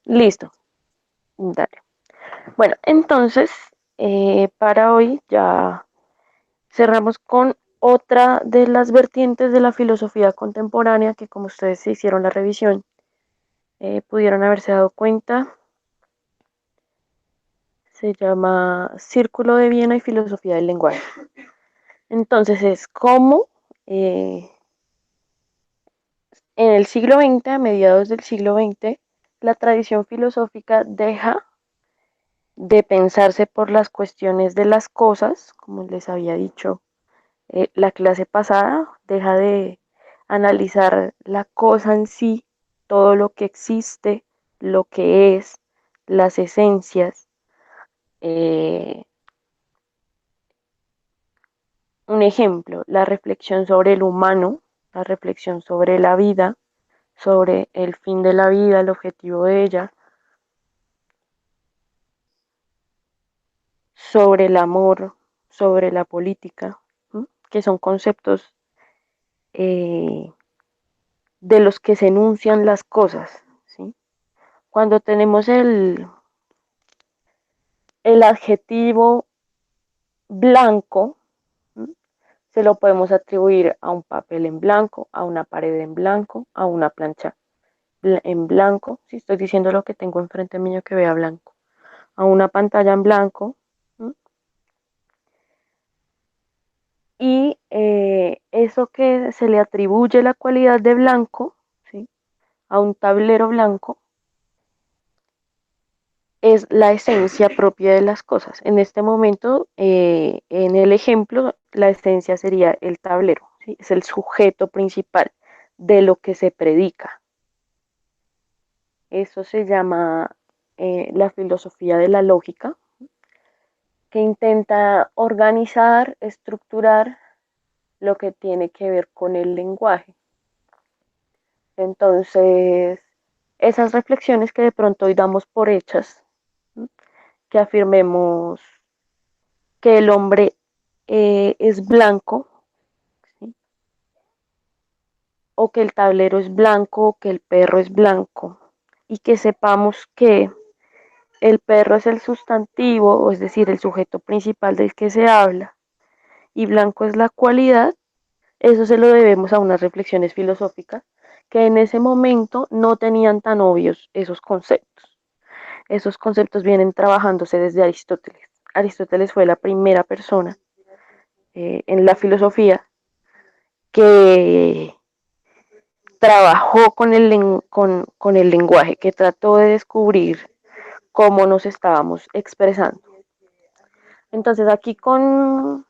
Listo, dale. Bueno, entonces, para hoy ya cerramos con otra de las vertientes de la filosofía contemporánea que, como ustedes se hicieron la revisión, pudieron haberse dado cuenta, se llama Círculo de Viena y Filosofía del Lenguaje. Entonces es como en el siglo XX, a mediados del siglo XX, la tradición filosófica deja de pensarse por las cuestiones de las cosas, como les había dicho la clase pasada, deja de analizar la cosa en sí, todo lo que existe, lo que es, las esencias. Eh, un ejemplo, la reflexión sobre el humano, la reflexión sobre la vida, sobre el fin de la vida, el objetivo de ella, sobre el amor, sobre la política, ¿m? Que son conceptos eh, de los que se enuncian las cosas. ¿Sí? Cuando tenemos el adjetivo blanco, ¿m? Se lo podemos atribuir a un papel en blanco, a una pared en blanco, a una plancha en blanco, si estoy diciendo lo que tengo enfrente mío que vea blanco, a una pantalla en blanco. ¿M? Y eso que se le atribuye la cualidad de blanco, ¿sí? A un tablero blanco, es la esencia propia de las cosas. En este momento, en el ejemplo, la esencia sería el tablero, ¿sí? Es el sujeto principal de lo que se predica. Eso se llama la filosofía de la lógica, que intenta organizar, estructurar lo que tiene que ver con el lenguaje. Entonces, esas reflexiones que de pronto hoy damos por hechas, ¿sí? Que afirmemos que el hombre es blanco, ¿sí? O que el tablero es blanco, o que el perro es blanco, y que sepamos que el perro es el sustantivo, o es decir, el sujeto principal del que se habla, y blanco es la cualidad, eso se lo debemos a unas reflexiones filosóficas que en ese momento no tenían tan obvios esos conceptos. Esos conceptos vienen trabajándose desde Aristóteles. Aristóteles fue la primera persona en la filosofía que trabajó con el lenguaje, que trató de descubrir cómo nos estábamos expresando. Entonces aquí con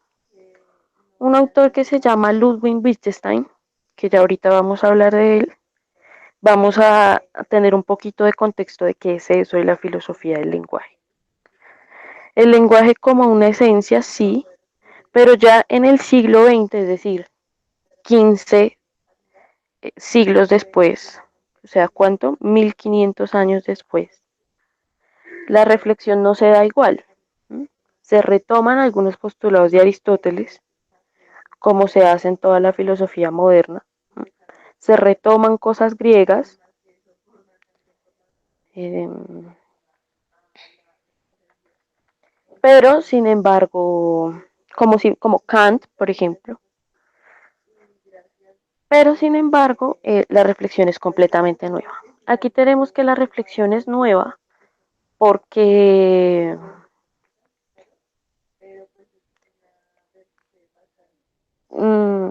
un autor que se llama Ludwig Wittgenstein, que ya ahorita vamos a hablar de él, vamos a tener un poquito de contexto de qué es eso de la filosofía del lenguaje. El lenguaje como una esencia, sí, pero ya en el siglo XX, es decir, 15 siglos después, o sea, ¿cuánto? 1500 años después, la reflexión no se da igual. ¿Sí? Se retoman algunos postulados de Aristóteles, como se hace en toda la filosofía moderna. ¿Sí? Se retoman cosas griegas, eh, pero sin embargo, como Kant, por ejemplo, pero sin embargo, la reflexión es completamente nueva. Aquí tenemos que la reflexión es nueva porque mmm,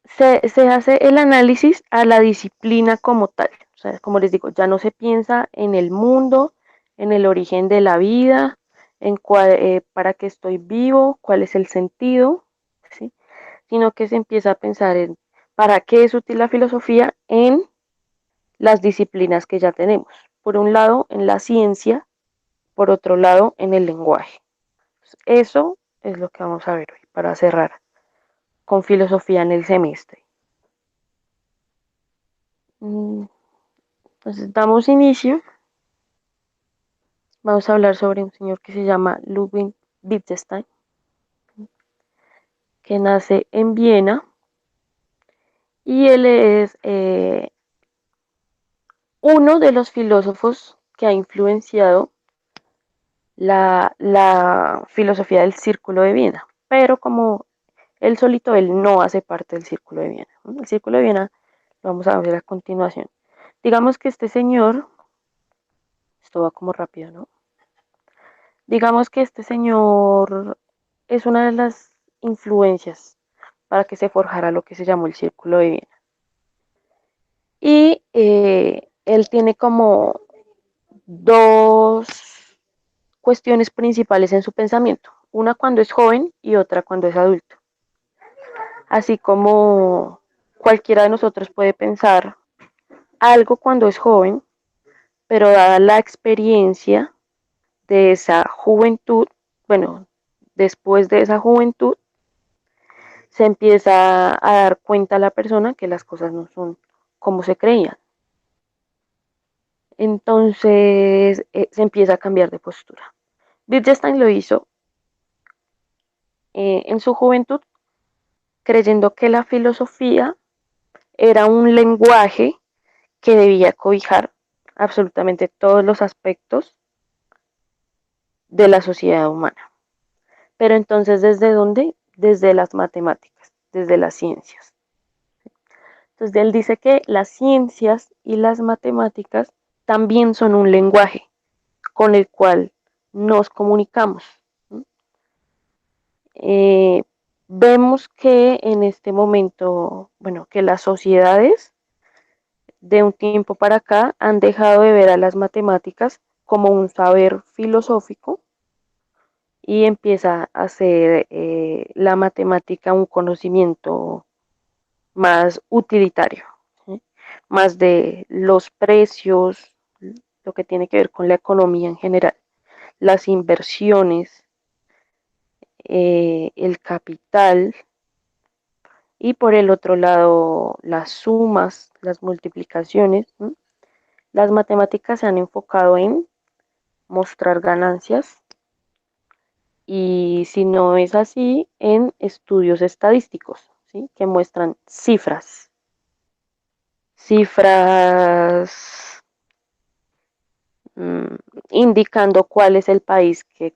se hace el análisis a la disciplina como tal. O sea, como les digo, ya no se piensa en el mundo, en el origen de la vida, en para qué estoy vivo, cuál es el sentido, ¿sí? Sino que se empieza a pensar en para qué es útil la filosofía en las disciplinas que ya tenemos. Por un lado, en la ciencia, por otro lado, en el lenguaje. Eso es lo que vamos a ver hoy para cerrar con filosofía en el semestre. Entonces damos inicio. Vamos a hablar sobre un señor que se llama Ludwig Wittgenstein, que nace en Viena y él es uno de los filósofos que ha influenciado la filosofía del círculo de Viena, pero como él solito, él no hace parte del círculo de Viena. El círculo de Viena lo vamos a ver a continuación. Digamos que este señor, esto va como rápido, ¿no? Digamos que este señor es una de las influencias para que se forjara lo que se llamó el círculo de Viena. Y él tiene como dos cuestiones principales en su pensamiento, una cuando es joven y otra cuando es adulto. Así como cualquiera de nosotros puede pensar algo cuando es joven, pero dada la experiencia de esa juventud, bueno, después de esa juventud, se empieza a dar cuenta la persona que las cosas no son como se creían. Entonces se empieza a cambiar de postura. Wittgenstein lo hizo en su juventud, creyendo que la filosofía era un lenguaje que debía cobijar absolutamente todos los aspectos de la sociedad humana. Pero entonces, ¿desde dónde? Desde las matemáticas, desde las ciencias. Entonces, él dice que las ciencias y las matemáticas también son un lenguaje con el cual nos comunicamos. Eh, Vemos que en este momento, bueno, que las sociedades de un tiempo para acá han dejado de ver a las matemáticas como un saber filosófico y empieza a ser la matemática un conocimiento más utilitario, ¿sí? Más de los precios, lo que tiene que ver con la economía en general, las inversiones, el capital y por el otro lado las sumas, las multiplicaciones. ¿Sí? Las matemáticas se han enfocado en mostrar ganancias y si no es así, en estudios estadísticos, ¿sí? Que muestran cifras, cifras mmm, indicando cuál es el país que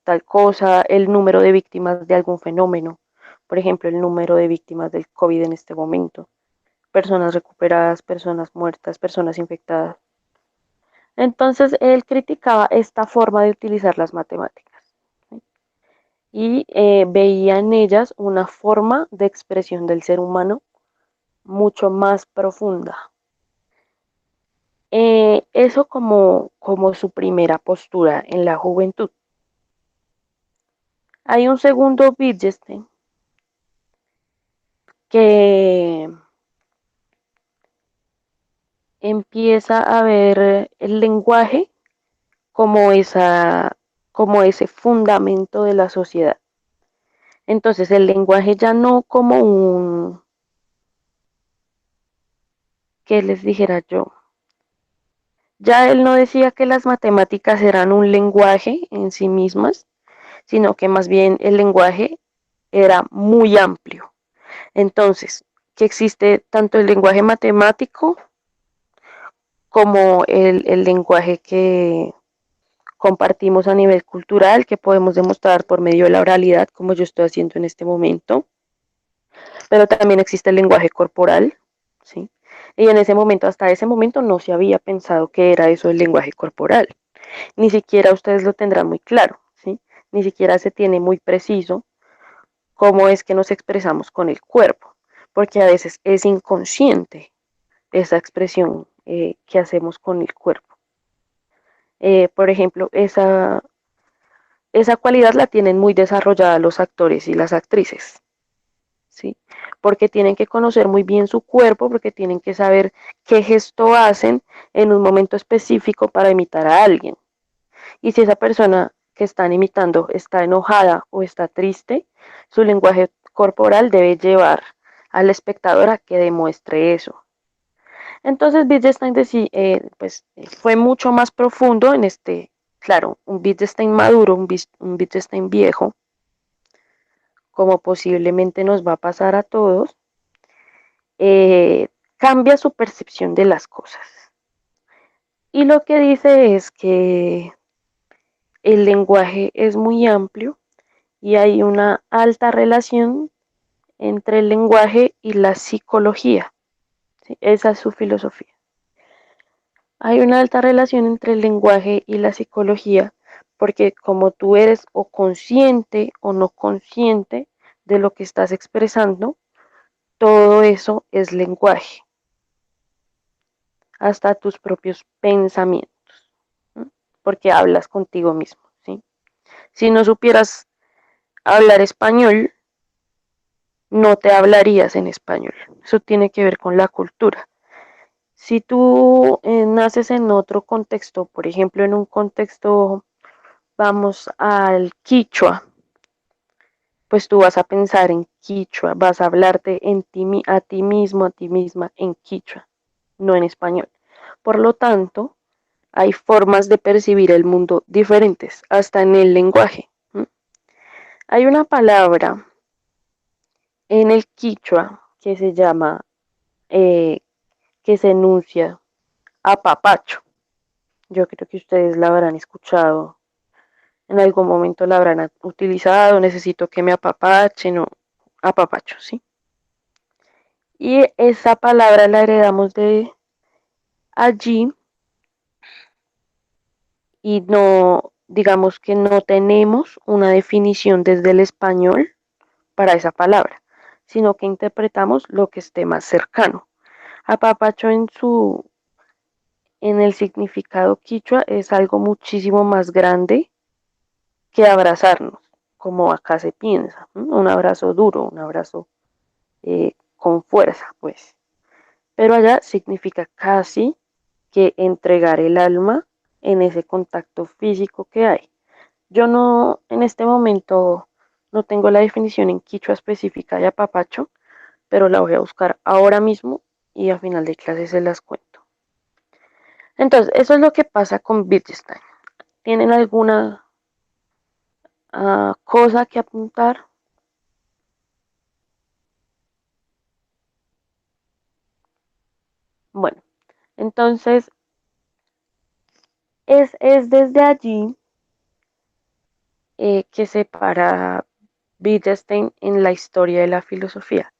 tal cosa, el número de víctimas de algún fenómeno, por ejemplo, el número de víctimas del COVID en este momento, personas recuperadas, personas muertas, personas infectadas. Entonces, él criticaba esta forma de utilizar las matemáticas, ¿sí? Y veía en ellas una forma de expresión del ser humano mucho más profunda. Eso como su primera postura en la juventud. Hay un segundo Wittgenstein que empieza a ver el lenguaje como, como ese fundamento de la sociedad. Entonces el lenguaje ya no como un, ¿qué les dijera yo? Ya él no decía que las matemáticas eran un lenguaje en sí mismas, sino que más bien el lenguaje era muy amplio. Entonces, que existe tanto el lenguaje matemático como el lenguaje que compartimos a nivel cultural, que podemos demostrar por medio de la oralidad, como yo estoy haciendo en este momento, pero también existe el lenguaje corporal, ¿sí? Y en ese momento, hasta ese momento, no se había pensado que era eso el lenguaje corporal. Ni siquiera ustedes lo tendrán muy claro, ¿sí? Ni siquiera se tiene muy preciso cómo es que nos expresamos con el cuerpo, porque a veces es inconsciente esa expresión que hacemos con el cuerpo. Por ejemplo, esa cualidad la tienen muy desarrollada los actores y las actrices, ¿sí? Porque tienen que conocer muy bien su cuerpo, porque tienen que saber qué gesto hacen en un momento específico para imitar a alguien. Y si esa persona que están imitando está enojada o está triste, su lenguaje corporal debe llevar al espectador a que demuestre eso. Entonces Wittgenstein pues, fue mucho más profundo en este, claro, un Wittgenstein maduro, un Wittgenstein viejo, como posiblemente nos va a pasar a todos, cambia su percepción de las cosas. Y lo que dice es que el lenguaje es muy amplio y hay una alta relación entre el lenguaje y la psicología. ¿Sí? Esa es su filosofía. Hay una alta relación entre el lenguaje y la psicología porque como tú eres o consciente o no consciente de lo que estás expresando, todo eso es lenguaje, hasta tus propios pensamientos, ¿sí? Porque hablas contigo mismo. ¿Sí? Si no supieras hablar español, no te hablarías en español. Eso tiene que ver con la cultura. Si tú naces en otro contexto, por ejemplo, en un contexto, vamos al quichua, pues tú vas a pensar en quichua, vas a hablarte a ti mismo, a ti misma en quichua, no en español. Por lo tanto, hay formas de percibir el mundo diferentes, hasta en el lenguaje. Hay una palabra en el quichua que se llama, eh, que se enuncia apapacho. Yo creo que ustedes la habrán escuchado, en algún momento la habrán utilizado, necesito que me apapachen o apapacho, ¿sí? Y esa palabra la heredamos de allí y no, digamos que no tenemos una definición desde el español para esa palabra, sino que interpretamos lo que esté más cercano. Apapacho en el significado quichua es algo muchísimo más grande que abrazarnos, como acá se piensa, ¿no? Un abrazo duro, un abrazo con fuerza, pues. Pero allá significa casi que entregar el alma en ese contacto físico que hay. Yo no, en este momento, no tengo la definición en quichua específica de apapacho, pero la voy a buscar ahora mismo y a final de clase se las cuento. Entonces, eso es lo que pasa con Wittgenstein. ¿Tienen alguna cosa que apuntar? Bueno, entonces es desde allí que se para Wittgenstein en la historia de la filosofía.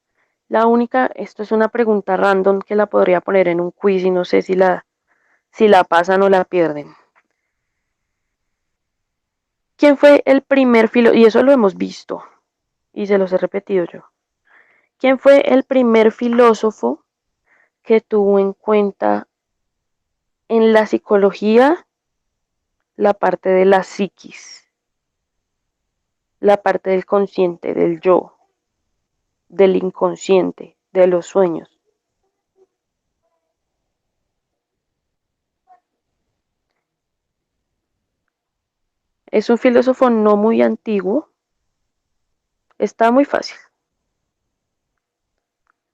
La única, esto es una pregunta random que la podría poner en un quiz y no sé si la pasan o la pierden. ¿Quién fue el primer filósofo? Y eso lo hemos visto y se los he repetido yo. ¿Quién fue el primer filósofo que tuvo en cuenta en la psicología la parte de la psiquis, la parte del consciente, del yo, del inconsciente, de los sueños? Es un filósofo no muy antiguo, está muy fácil.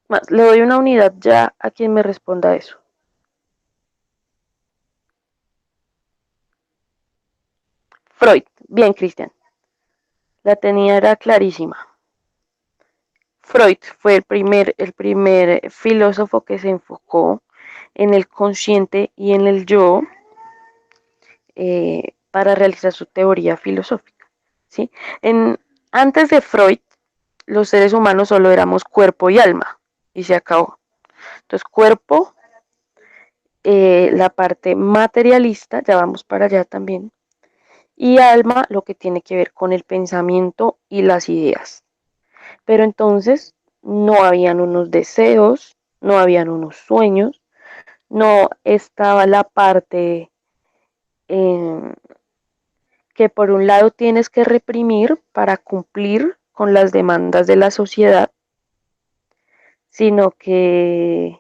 Más, le doy una unidad ya a quien me responda eso. Freud, bien, Cristian, la tenía era clarísima. Freud fue el primer filósofo que se enfocó en el consciente y en el yo para realizar su teoría filosófica. ¿Sí? Antes de Freud, los seres humanos solo éramos cuerpo y alma y se acabó. Entonces, cuerpo, la parte materialista, ya vamos para allá también, y alma, lo que tiene que ver con el pensamiento y las ideas. Pero entonces no habían unos deseos, no habían unos sueños, no estaba la parte eh, que por un lado tienes que reprimir para cumplir con las demandas de la sociedad, sino que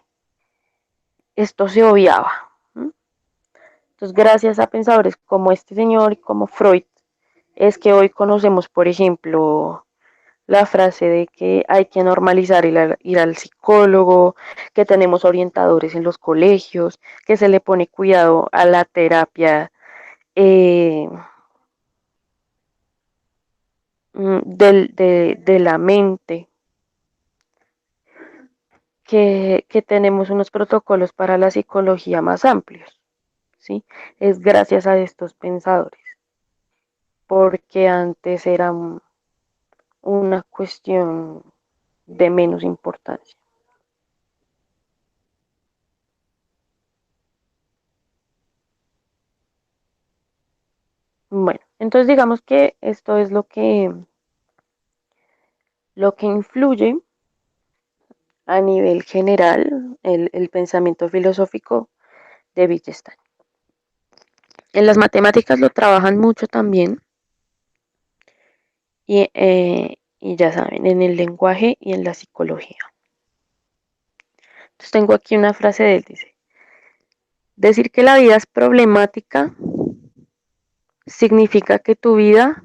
esto se obviaba. Entonces, gracias a pensadores como este señor y como Freud, es que hoy conocemos, por ejemplo, la frase de que hay que normalizar ir al psicólogo, que tenemos orientadores en los colegios, que se le pone cuidado a la terapia eh, de la mente, que tenemos unos protocolos para la psicología más amplios, ¿sí? Es gracias a estos pensadores, porque antes era una cuestión de menos importancia. Bueno, entonces digamos que esto es lo que influye a nivel general el pensamiento filosófico de Wittgenstein. En las matemáticas lo trabajan mucho también y ya saben, en el lenguaje y en la psicología. Entonces tengo aquí una frase de él, dice, decir que la vida es problemática significa que tu vida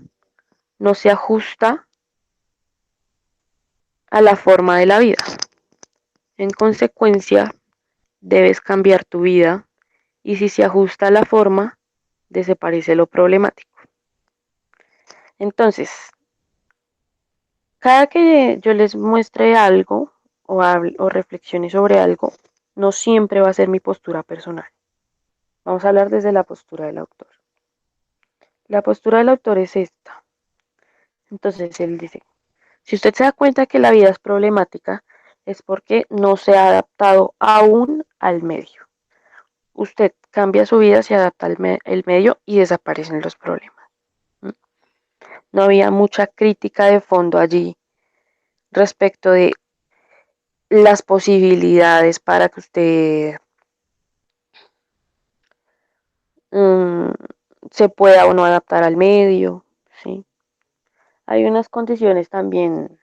no se ajusta a la forma de la vida. En consecuencia, debes cambiar tu vida y si se ajusta a la forma, desaparece lo problemático. Entonces, cada que yo les muestre algo o reflexione sobre algo, no siempre va a ser mi postura personal. Vamos a hablar desde la postura del autor. La postura del autor es esta. Entonces, él dice, si usted se da cuenta que la vida es problemática, es porque no se ha adaptado aún al medio. Usted cambia su vida, se adapta al medio y desaparecen los problemas. No había mucha crítica de fondo allí respecto de las posibilidades para que usted um, se pueda o no adaptar al medio, ¿sí? Hay unas condiciones también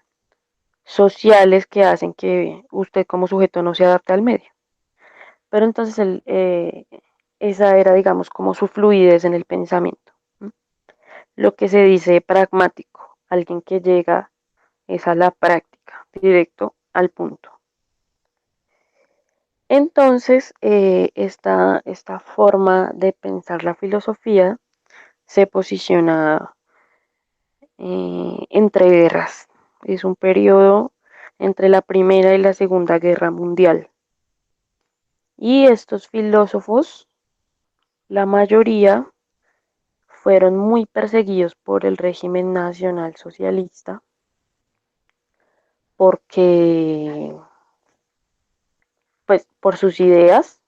sociales que hacen que usted como sujeto no se adapte al medio. Pero entonces esa era, digamos, como su fluidez en el pensamiento. ¿Sí? Lo que se dice pragmático, alguien que llega es a la práctica, directo al punto. Entonces, esta forma de pensar la filosofía se posiciona entre guerras. Es un periodo entre la Primera y la Segunda Guerra Mundial. Y estos filósofos, la mayoría, fueron muy perseguidos por el régimen nacional socialista porque, pues, por sus ideas,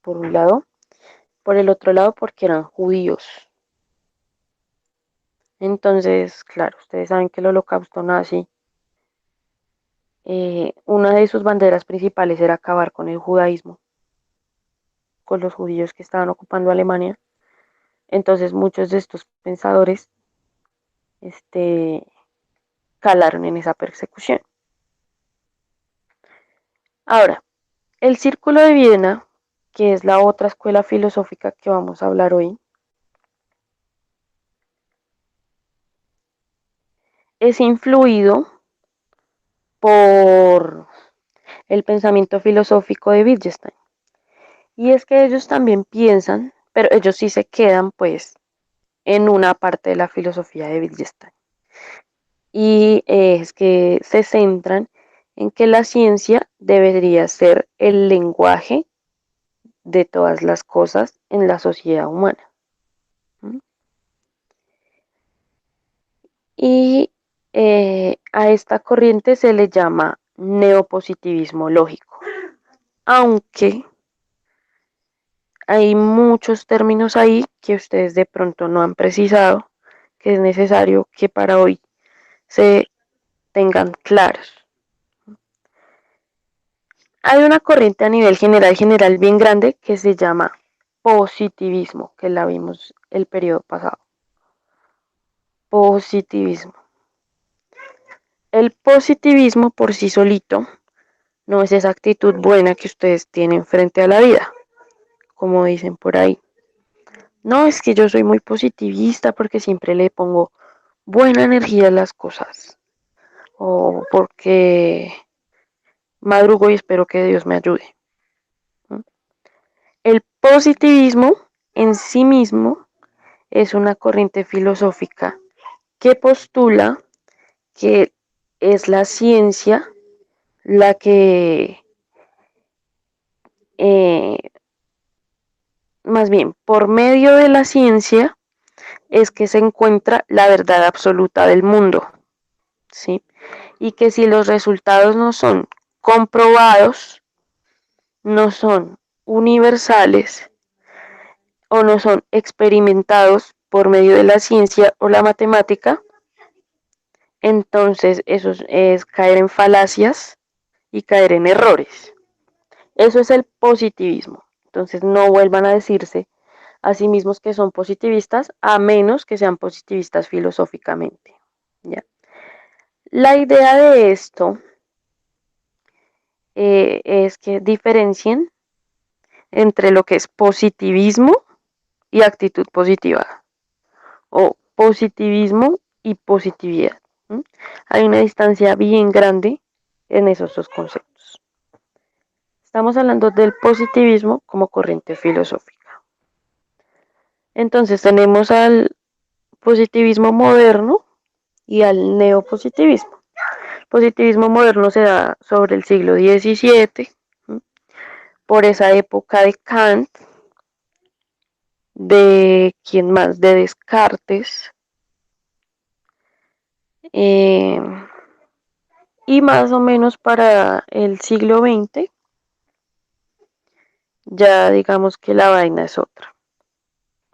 por un lado, por el otro lado, porque eran judíos. Entonces, claro, ustedes saben que el holocausto nazi, una de sus banderas principales era acabar con el judaísmo, con los judíos que estaban ocupando Alemania. Entonces, muchos de estos pensadores este, calaron en esa persecución. Ahora, el Círculo de Viena, que es la otra escuela filosófica que vamos a hablar hoy, es influido por el pensamiento filosófico de Wittgenstein. Y es que ellos también piensan, pero ellos sí se quedan pues en una parte de la filosofía de Wittgenstein. Y es que se centran en que la ciencia debería ser el lenguaje de todas las cosas en la sociedad humana. Y a esta corriente se le llama neopositivismo lógico, aunque hay muchos términos ahí que ustedes de pronto no han precisado, que es necesario que para hoy se tengan claros. Hay una corriente a nivel general bien grande que se llama positivismo, que la vimos el periodo pasado. Positivismo. El positivismo por sí solito no es esa actitud buena que ustedes tienen frente a la vida, como dicen por ahí. No, es que yo soy muy positivista porque siempre le pongo buena energía a las cosas. O porque madrugo y espero que Dios me ayude. El positivismo en sí mismo es una corriente filosófica que postula que es la ciencia la que más bien, por medio de la ciencia es que se encuentra la verdad absoluta del mundo, ¿sí? Y que si los resultados no son comprobados, no son universales o no son experimentados por medio de la ciencia o la matemática, entonces eso es caer en falacias y caer en errores. Eso es el positivismo. Entonces no vuelvan a decirse a sí mismos que son positivistas, a menos que sean positivistas filosóficamente. ¿Ya? La idea de esto es que diferencien entre lo que es positivismo y actitud positiva, o positivismo y positividad. ¿Mm? Hay una distancia bien grande en esos dos conceptos. Estamos hablando del positivismo como corriente filosófica. Entonces tenemos al positivismo moderno y al neopositivismo. El positivismo moderno se da sobre el siglo XVII, por esa época de Kant, de quién más, de Descartes, eh, y más o menos para el siglo XX, ya digamos que la vaina es otra.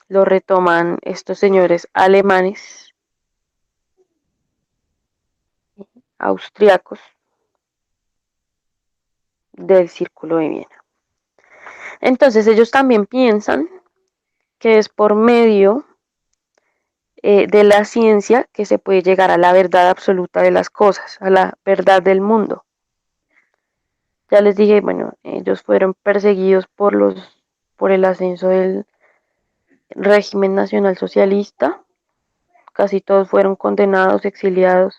Lo retoman estos señores alemanes, austriacos, del Círculo de Viena. Entonces ellos también piensan que es por medio de la ciencia que se puede llegar a la verdad absoluta de las cosas, a la verdad del mundo. Ya les dije, bueno, ellos fueron perseguidos por el ascenso del régimen nacional socialista, casi todos fueron condenados, exiliados,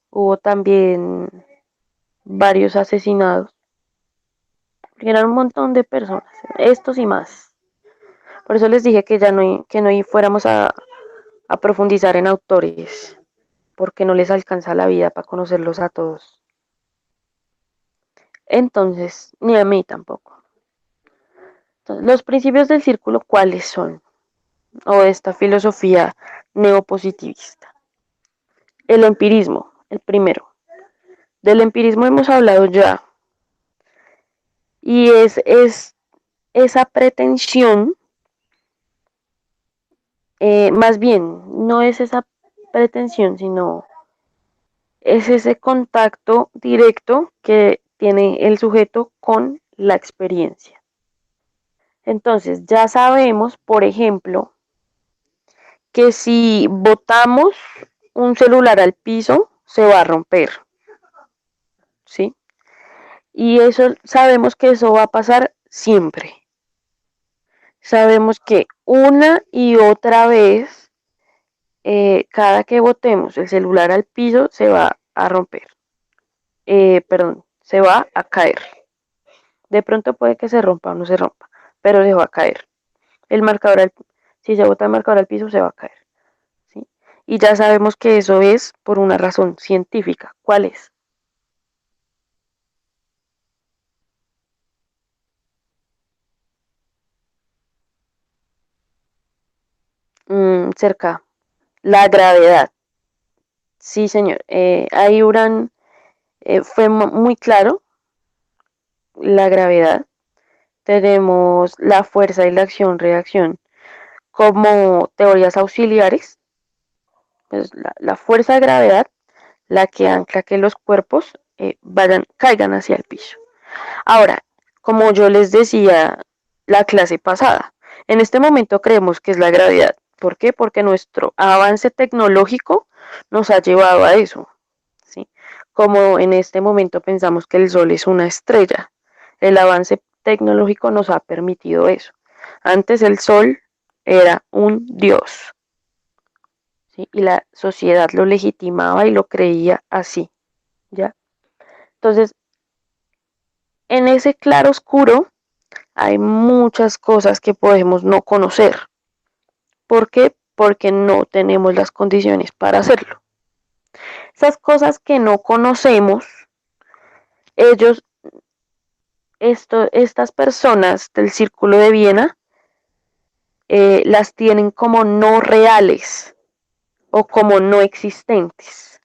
hubo también varios asesinados, eran un montón de personas, estos y más. Por eso les dije que ya que no fuéramos a profundizar en autores, porque no les alcanza la vida para conocerlos a todos. Entonces, ni a mí tampoco. Entonces, los principios del círculo, ¿cuáles son? O de esta filosofía neopositivista. El empirismo, el primero. Del empirismo hemos hablado ya. Y es esa pretensión, más bien, no es esa pretensión, sino es ese contacto directo que tiene el sujeto con la experiencia. Entonces, ya sabemos, por ejemplo, que si botamos un celular al piso, se va a romper, ¿sí? Y eso sabemos que eso va a pasar siempre. Sabemos que una y otra vez, cada que botemos el celular al piso, se va a romper. Perdón, se va a caer. De pronto puede que se rompa o no se rompa, pero se va a caer. El marcador, si se bota el marcador al piso, se va a caer. ¿Sí? Y ya sabemos que eso es por una razón científica. ¿Cuál es? Cerca. La gravedad. Sí, señor. Ahí Urán fue muy claro. La gravedad. Tenemos la fuerza y la acción-reacción como teorías auxiliares. Pues la fuerza de gravedad, la que ancla que los cuerpos caigan hacia el piso. Ahora, como yo les decía la clase pasada, en este momento creemos que es la gravedad. ¿Por qué? Porque nuestro avance tecnológico nos ha llevado a eso. ¿Sí? Como en este momento pensamos que el Sol es una estrella. El avance tecnológico nos ha permitido eso. Antes el Sol era un dios, ¿sí? Y la sociedad lo legitimaba y lo creía así. ¿Ya? Entonces, en ese claro oscuro hay muchas cosas que podemos no conocer. ¿Por qué? Porque no tenemos las condiciones para hacerlo. Esas cosas que no conocemos, ellos, estas personas del Círculo de Viena, las tienen como no reales o como no existentes.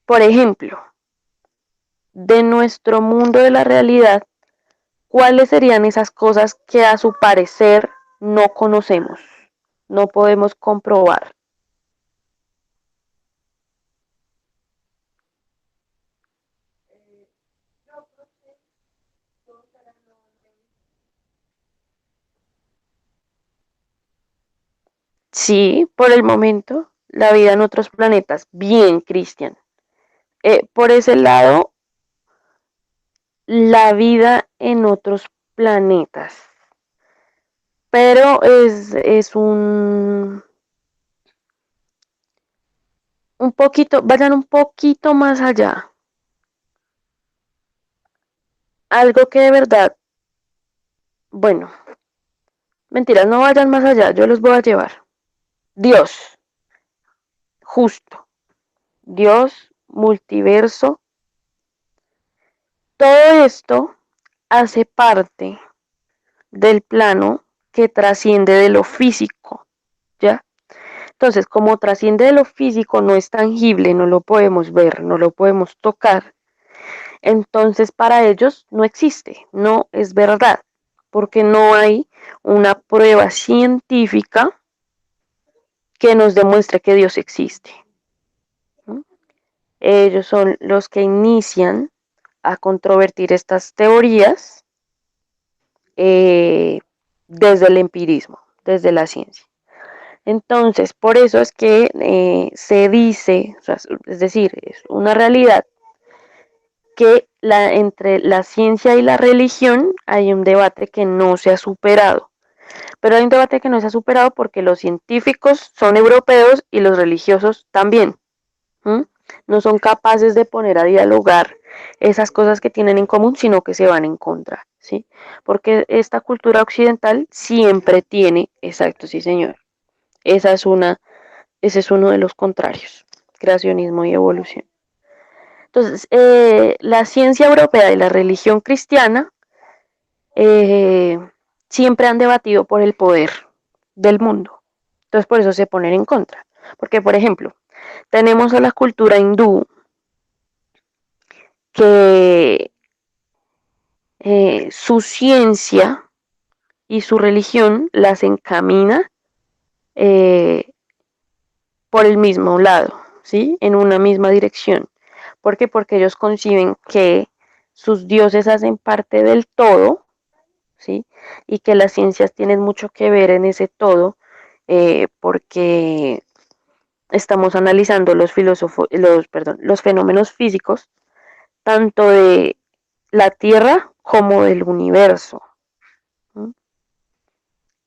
Por ejemplo, de nuestro mundo de la realidad, ¿cuáles serían esas cosas que a su parecer no conocemos, no podemos comprobar? Sí, por el momento, la vida en otros planetas. Bien, Cristian. Por ese lado, la vida en otros planetas. Pero es un poquito, vayan un poquito más allá. Algo que de verdad, bueno, mentiras, no vayan más allá, yo los voy a llevar. Dios, justo. Dios, multiverso, todo esto hace parte del plano que trasciende de lo físico, ¿ya? Entonces, como trasciende de lo físico, no es tangible, no lo podemos ver, no lo podemos tocar, entonces para ellos no existe, no es verdad, porque no hay una prueba científica que nos demuestre que Dios existe. ¿No? Ellos son los que inician a controvertir estas teorías eh, desde el empirismo, desde la ciencia. Entonces, por eso es que se dice, o sea, es decir, es una realidad que entre la ciencia y la religión hay un debate que no se ha superado. Pero hay un debate que no se ha superado porque los científicos son europeos y los religiosos también. ¿Mm? No son capaces de poner a dialogar esas cosas que tienen en común, sino que se van en contra, ¿sí? Porque esta cultura occidental siempre tiene, exacto, sí señor, esa es ese es uno de los contrarios, creacionismo y evolución. Entonces, la ciencia europea y la religión cristiana eh, siempre han debatido por el poder del mundo. Entonces, por eso se ponen en contra. Porque, por ejemplo, tenemos a la cultura hindú que su ciencia y su religión las encamina eh, por el mismo lado, ¿sí? En una misma dirección. ¿Por qué? Porque ellos conciben que sus dioses hacen parte del todo, ¿sí? Y que las ciencias tienen mucho que ver en ese todo, porque estamos analizando los fenómenos físicos, tanto de la Tierra como del universo. ¿Sí?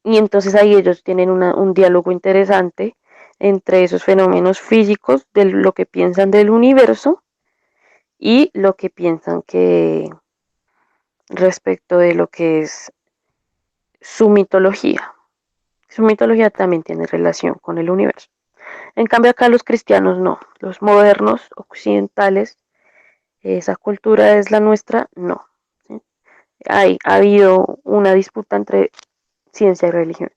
Y entonces ahí ellos tienen un diálogo interesante entre esos fenómenos físicos, de lo que piensan del universo y lo que piensan que respecto de lo que es su mitología. Su mitología también tiene relación con el universo. En cambio acá los cristianos no, los modernos occidentales, esa cultura es la nuestra, no. ¿Sí? Ha habido una disputa entre ciencia y religión.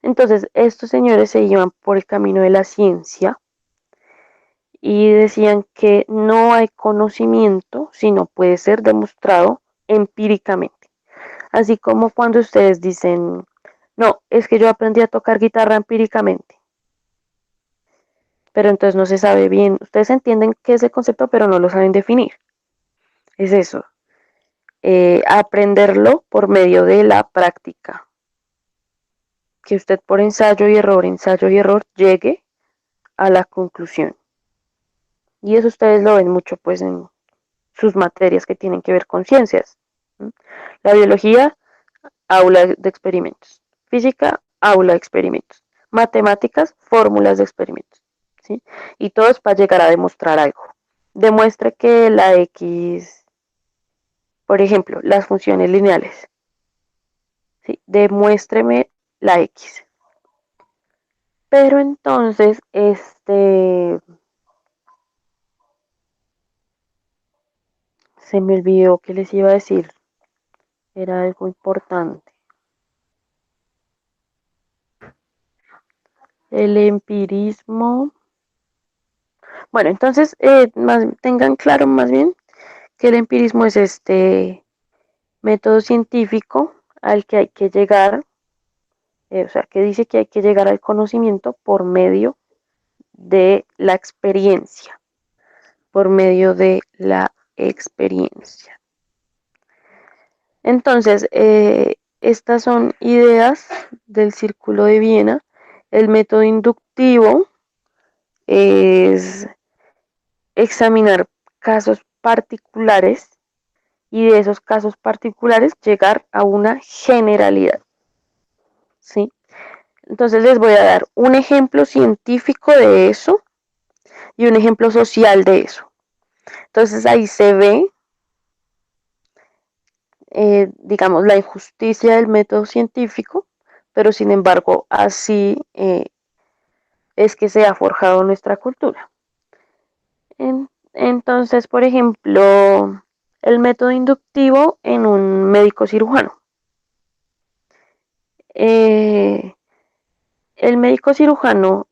Entonces estos señores se iban por el camino de la ciencia y decían que no hay conocimiento si no puede ser demostrado empíricamente. Así como cuando ustedes dicen, no, es que yo aprendí a tocar guitarra empíricamente, pero entonces no se sabe bien, ustedes entienden qué es el concepto, pero no lo saben definir. Es eso, aprenderlo por medio de la práctica, que usted por ensayo y error llegue a la conclusión. Y eso ustedes lo ven mucho pues en sus materias que tienen que ver con ciencias. ¿Sí? La biología, aula de experimentos. Física, aula de experimentos. Matemáticas, fórmulas de experimentos. ¿Sí? Y todo es para llegar a demostrar algo. Demuestre que la X, por ejemplo, las funciones lineales. ¿Sí? Demuéstreme la X. Pero entonces, se me olvidó que les iba a decir. Era algo importante. El empirismo. Bueno, entonces tengan claro más bien que el empirismo es este método científico al que hay que llegar, o sea, que dice que hay que llegar al conocimiento por medio de la experiencia, por medio de la experiencia. Entonces, estas son ideas del Círculo de Viena. El método inductivo es examinar casos particulares y de esos casos particulares llegar a una generalidad, ¿sí? Entonces les voy a dar un ejemplo científico de eso y un ejemplo social de eso. Entonces ahí se ve, digamos, la injusticia del método científico, pero sin embargo así es que se ha forjado nuestra cultura. Entonces, por ejemplo, el método inductivo en un médico cirujano. Eh, el médico cirujano,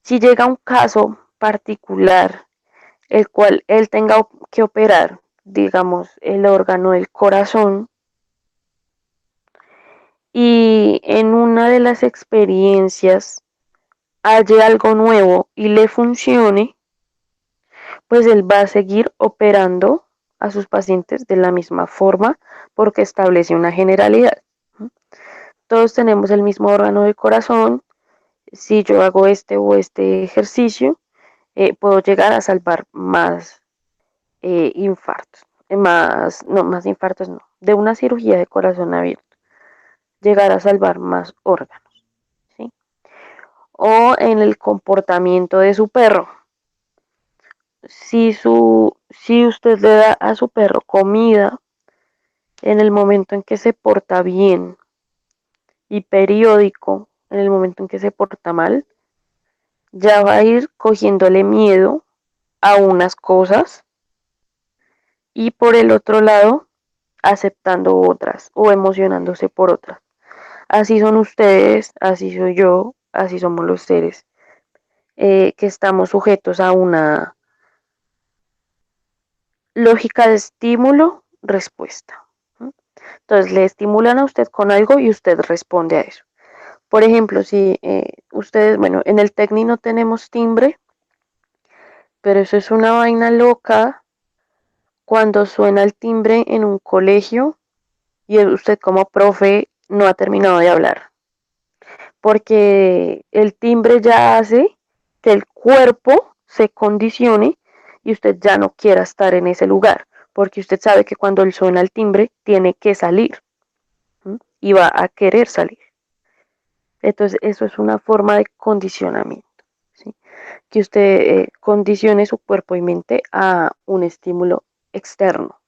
si llega un caso particular, el cual él tenga que operar, digamos, el órgano del corazón, y en una de las experiencias halle algo nuevo y le funcione, pues él va a seguir operando a sus pacientes de la misma forma porque establece una generalidad. Todos tenemos el mismo órgano del corazón. Si yo hago este o este ejercicio, puedo llegar a salvar más infartos. Más infartos no. De una cirugía de corazón abierto. Llegar a salvar más órganos. ¿Sí? O en el comportamiento de su perro. Si usted le da a su perro comida en el momento en que se porta bien y periódico en el momento en que se porta mal, ya va a ir cogiéndole miedo a unas cosas y por el otro lado aceptando otras o emocionándose por otras. Así son ustedes, así soy yo, así somos los seres que estamos sujetos a una lógica de estímulo-respuesta. Entonces le estimulan a usted con algo y usted responde a eso. Por ejemplo, si ustedes, bueno, en el Tecni no tenemos timbre, pero eso es una vaina loca cuando suena el timbre en un colegio y usted como profe no ha terminado de hablar. Porque el timbre ya hace que el cuerpo se condicione y usted ya no quiera estar en ese lugar, porque usted sabe que cuando suena el timbre tiene que salir, ¿sí? Y va a querer salir. Entonces, eso es una forma de condicionamiento, ¿sí? Que usted condicione su cuerpo y mente a un estímulo externo.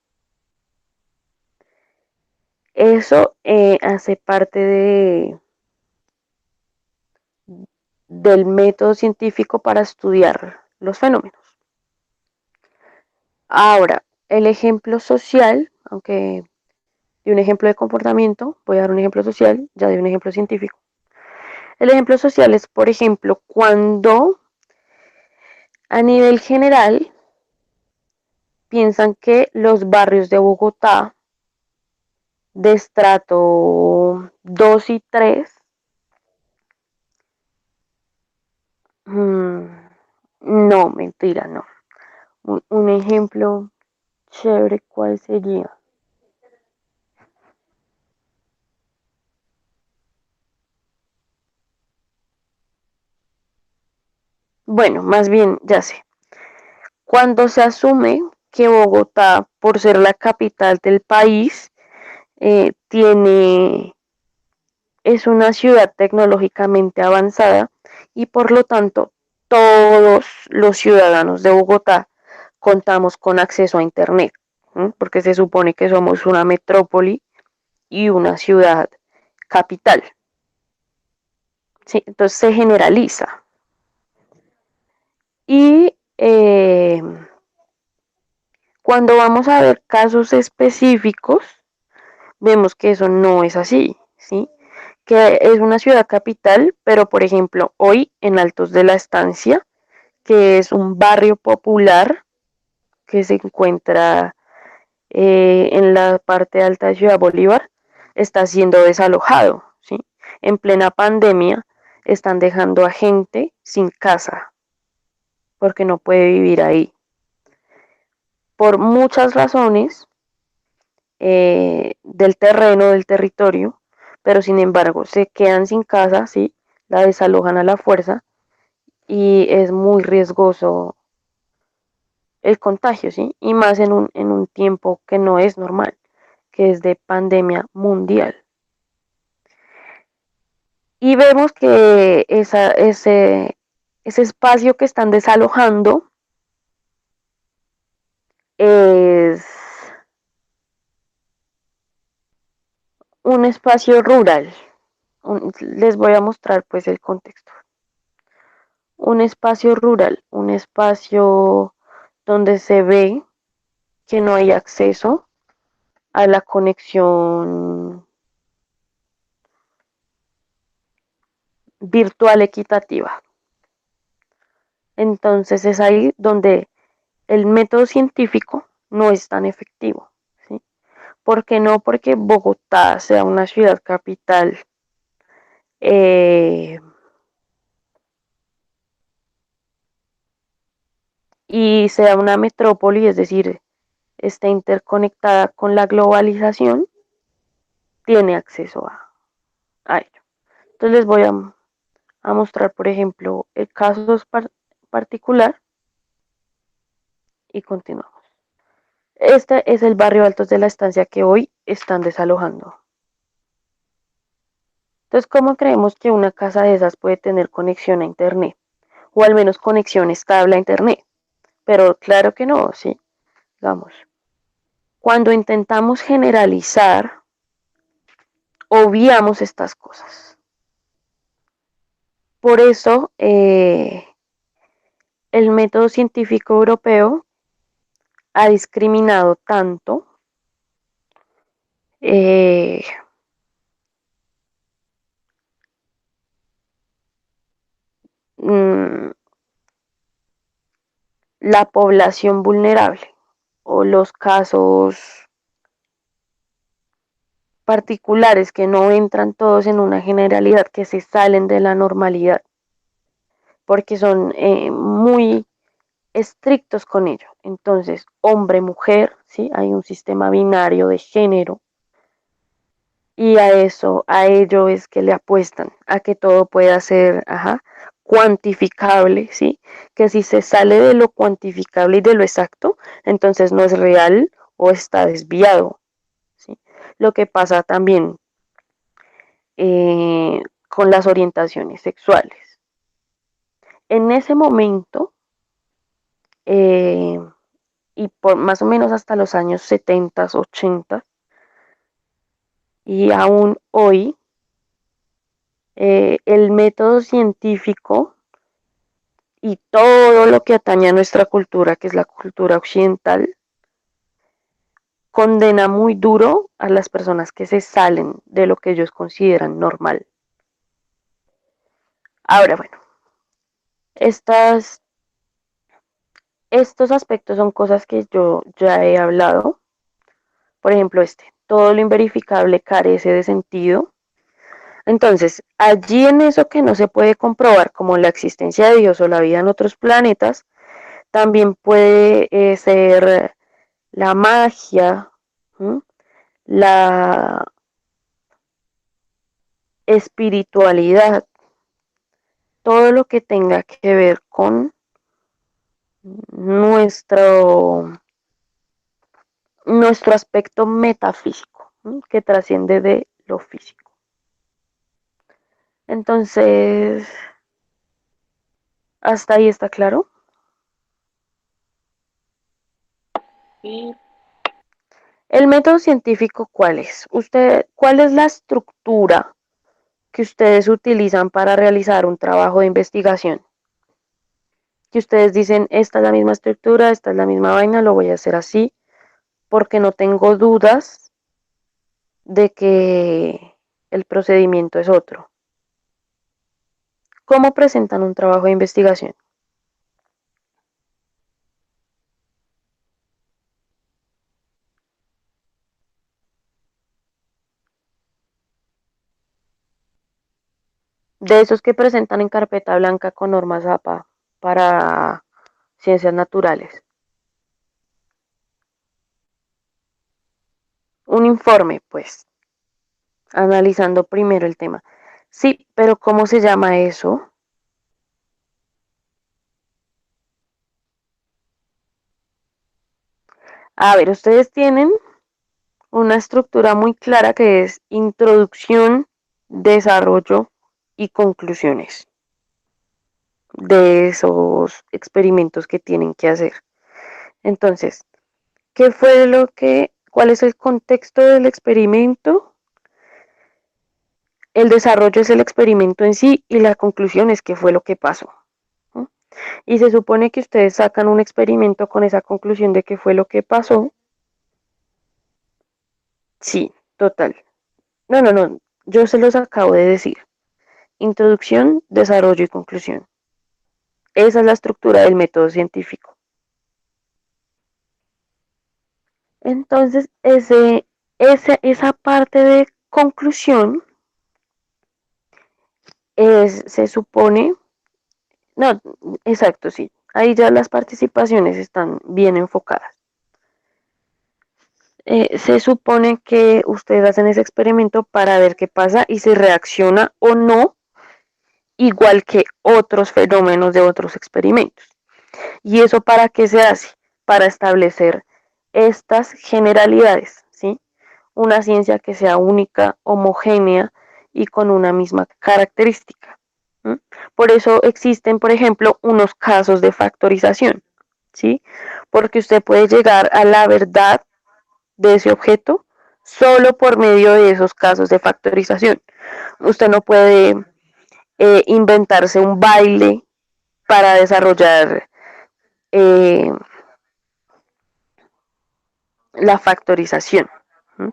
Eso hace parte del método científico para estudiar los fenómenos. Ahora, el ejemplo social, aunque de un ejemplo de comportamiento, voy a dar un ejemplo social, ya de un ejemplo científico. El ejemplo social es, por ejemplo, cuando a nivel general piensan que los barrios de Bogotá de estrato 2 y 3, no, mentira, no. Un ejemplo chévere, ¿cuál sería? Bueno, más bien, ya sé. Cuando se asume que Bogotá, por ser la capital del país, es una ciudad tecnológicamente avanzada y por lo tanto todos los ciudadanos de Bogotá contamos con acceso a Internet, ¿sí? Porque se supone que somos una metrópoli y una ciudad capital. ¿Sí? Entonces se generaliza. Y cuando vamos a ver casos específicos, vemos que eso no es así, ¿sí? que es una ciudad capital, pero por ejemplo, hoy en Altos de la Estancia, que es un barrio popular que se encuentra en la parte alta de Ciudad Bolívar, está siendo desalojado, ¿sí? En plena pandemia están dejando a gente sin casa porque no puede vivir ahí. Por muchas razones del terreno, del territorio, pero sin embargo se quedan sin casa, ¿sí? La desalojan a la fuerza y es muy riesgoso el contagio, ¿sí? Y más en un tiempo que no es normal, que es de pandemia mundial. Y vemos que ese espacio que están desalojando es un espacio rural. Les voy a mostrar pues el contexto. Un espacio rural, un espacio donde se ve que no hay acceso a la conexión virtual equitativa. Entonces es ahí donde el método científico no es tan efectivo. ¿Sí? ¿Por qué no? Porque Bogotá sea una ciudad capital eh, y sea una metrópoli, es decir, esté interconectada con la globalización, tiene acceso a ello. Entonces les voy a mostrar, por ejemplo, el caso particular y continuamos. Este es el barrio Altos de la Estancia que hoy están desalojando. Entonces, ¿cómo creemos que una casa de esas puede tener conexión a Internet? O al menos conexión estable a Internet. Pero claro que no, ¿sí? Digamos, cuando intentamos generalizar, obviamos estas cosas. Por eso, el método científico europeo ha discriminado tanto eh, mm, la población vulnerable o los casos particulares que no entran todos en una generalidad, que se salen de la normalidad, porque son muy estrictos con ello. Entonces, hombre-mujer, ¿sí? Hay un sistema binario de género y a eso, a ello es que le apuestan, a que todo pueda ser, cuantificable, ¿sí? Que si se sale de lo cuantificable y de lo exacto, entonces no es real o está desviado, ¿sí? Lo que pasa también con las orientaciones sexuales. En ese momento, eh, y por más o menos hasta los años 70, 80, y aún hoy, el método científico y todo lo que atañe a nuestra cultura, que es la cultura occidental, condena muy duro a las personas que se salen de lo que ellos consideran normal. Ahora, bueno, estos aspectos son cosas que yo ya he hablado. Por ejemplo, todo lo inverificable carece de sentido. Entonces, allí en eso que no se puede comprobar, como la existencia de Dios o la vida en otros planetas, también puede ser la magia, ¿m? La espiritualidad, todo lo que tenga que ver con nuestro, nuestro aspecto metafísico, ¿m? Que trasciende de lo físico. Entonces, ¿hasta ahí está claro? Sí, El método científico, ¿cuál es? ¿Cuál es la estructura que ustedes utilizan para realizar un trabajo de investigación? Que ustedes dicen, esta es la misma estructura, esta es la misma vaina, lo voy a hacer así, porque no tengo dudas de que el procedimiento es otro. ¿Cómo presentan un trabajo de investigación? De esos que presentan en carpeta blanca con normas APA para ciencias naturales. Un informe, pues, analizando primero el tema. Sí, pero ¿cómo se llama eso? A ver, ustedes tienen una estructura muy clara que es introducción, desarrollo y conclusiones de esos experimentos que tienen que hacer. Entonces, ¿qué fue cuál es el contexto del experimento? El desarrollo es el experimento en sí y la conclusión es qué fue lo que pasó. ¿No? Y se supone que ustedes sacan un experimento con esa conclusión de qué fue lo que pasó. Sí, total. No, no, no. Yo se los acabo de decir. Introducción, desarrollo y conclusión. Esa es la estructura del método científico. Entonces, esa parte de conclusión se supone, no, exacto, sí. Ahí ya las participaciones están bien enfocadas. Se supone que ustedes hacen ese experimento para ver qué pasa y si reacciona o no, igual que otros fenómenos de otros experimentos. ¿Y eso para qué se hace? Para establecer estas generalidades, ¿sí? Una ciencia que sea única, homogénea y con una misma característica. ¿Sí? Por eso existen, por ejemplo, unos casos de factorización, ¿sí? Porque usted puede llegar a la verdad de ese objeto solo por medio de esos casos de factorización. Usted no puede inventarse un baile para desarrollar eh, la factorización, ¿sí?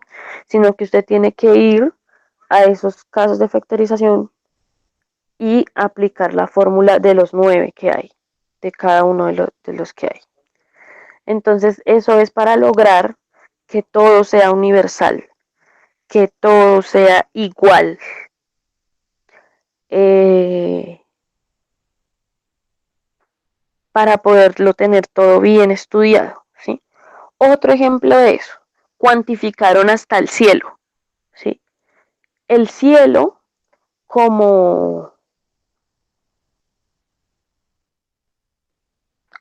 Sino que usted tiene que ir a esos casos de factorización y aplicar la fórmula de los 9 que hay, de cada uno de los que hay. Entonces, eso es para lograr que todo sea universal, que todo sea igual. Eh, para poderlo tener todo bien estudiado, ¿sí? Otro ejemplo de eso, cuantificaron hasta el cielo, ¿sí? El cielo como,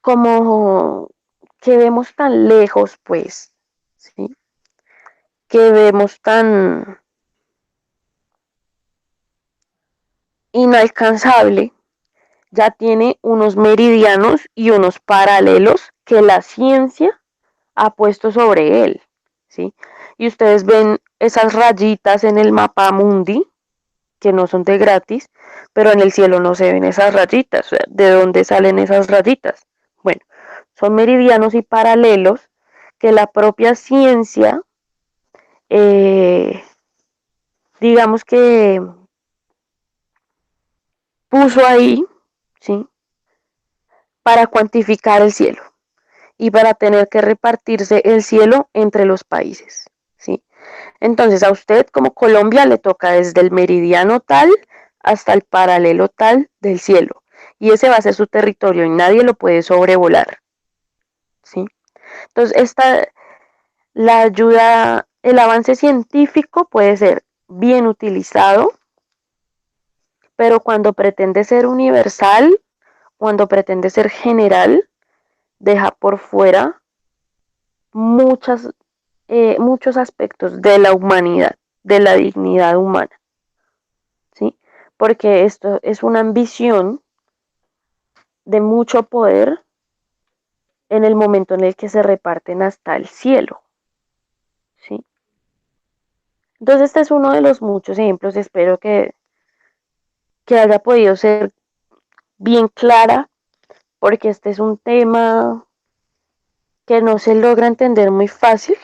como que vemos tan lejos, pues, ¿sí? Que vemos tan inalcanzable, ya tiene unos meridianos y unos paralelos que la ciencia ha puesto sobre él, ¿sí? Y ustedes ven esas rayitas en el mapa mundi, que no son de gratis, pero en el cielo no se ven esas rayitas. O sea, ¿de dónde salen esas rayitas? Bueno, son meridianos y paralelos que la propia ciencia, eh, digamos que puso ahí, ¿sí? Para cuantificar el cielo y para tener que repartirse el cielo entre los países, ¿sí? Entonces a usted como Colombia le toca desde el meridiano tal hasta el paralelo tal del cielo. Y ese va a ser su territorio y nadie lo puede sobrevolar, ¿sí? Entonces la ayuda, el avance científico puede ser bien utilizado, pero cuando pretende ser universal, cuando pretende ser general, deja por fuera muchas, muchos aspectos de la humanidad, de la dignidad humana, ¿sí? Porque esto es una ambición de mucho poder en el momento en el que se reparten hasta el cielo, ¿sí? Entonces este es uno de los muchos ejemplos, espero que haya podido ser bien clara, porque este es un tema que no se logra entender muy fácil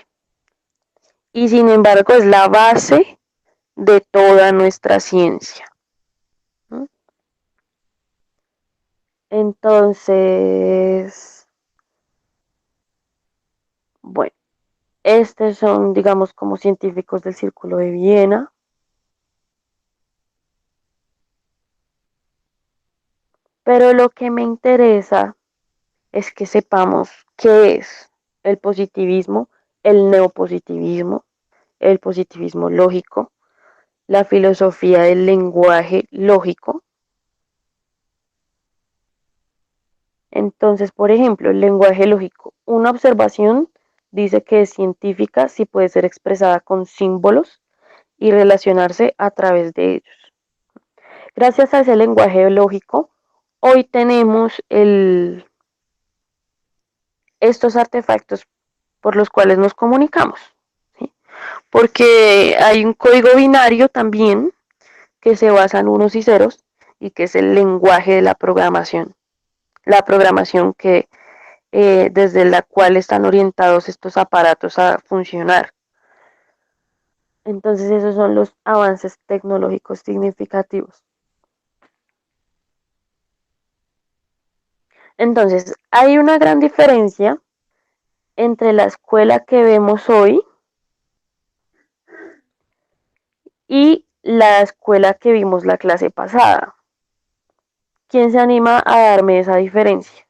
y sin embargo es la base de toda nuestra ciencia. Entonces, bueno, estos son, digamos, como científicos del Círculo de Viena. Pero lo que me interesa es que sepamos qué es el positivismo, el neopositivismo, el positivismo lógico, la filosofía del lenguaje lógico. Entonces, por ejemplo, el lenguaje lógico. Una observación dice que es científica si puede ser expresada con símbolos y relacionarse a través de ellos. Gracias a ese lenguaje lógico, hoy tenemos estos artefactos por los cuales nos comunicamos, ¿sí? Porque hay un código binario también que se basa en unos y ceros y que es el lenguaje de la programación que desde la cual están orientados estos aparatos a funcionar. Entonces esos son los avances tecnológicos significativos. Entonces hay una gran diferencia entre la escuela que vemos hoy y la escuela que vimos la clase pasada. ¿Quién se anima a darme esa diferencia?